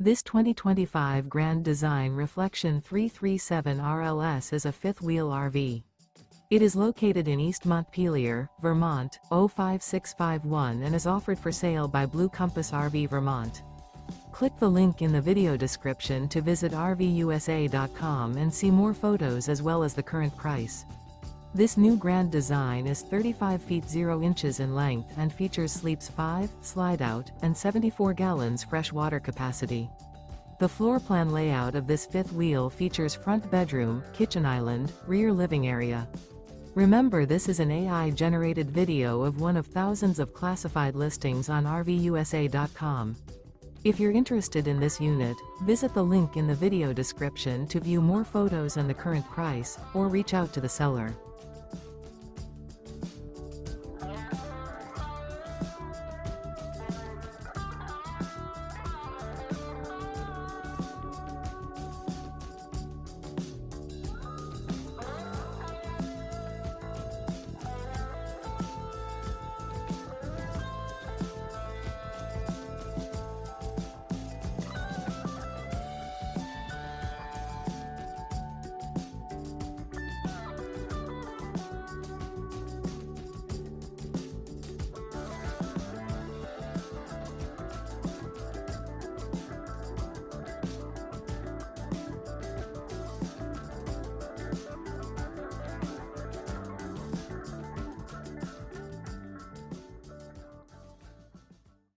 This 2025 Grand Design Reflection 337 RLS is a fifth-wheel RV. It is located in East Montpelier, Vermont, 05651 and is offered for sale by Blue Compass RV Vermont. Click the link in the video description to visit RVUSA.com and see more photos as well as the current price. This new Grand Design is 35 feet 0 inches in length and features sleeps 5, Slideout, and 74 gallons fresh water capacity. The floor plan layout of this fifth wheel features front bedroom, kitchen island, rear living area. Remember, this is an AI-generated video of one of thousands of classified listings on RVUSA.com. If you're interested in this unit, visit the link in the video description to view more photos and the current price, or reach out to the seller.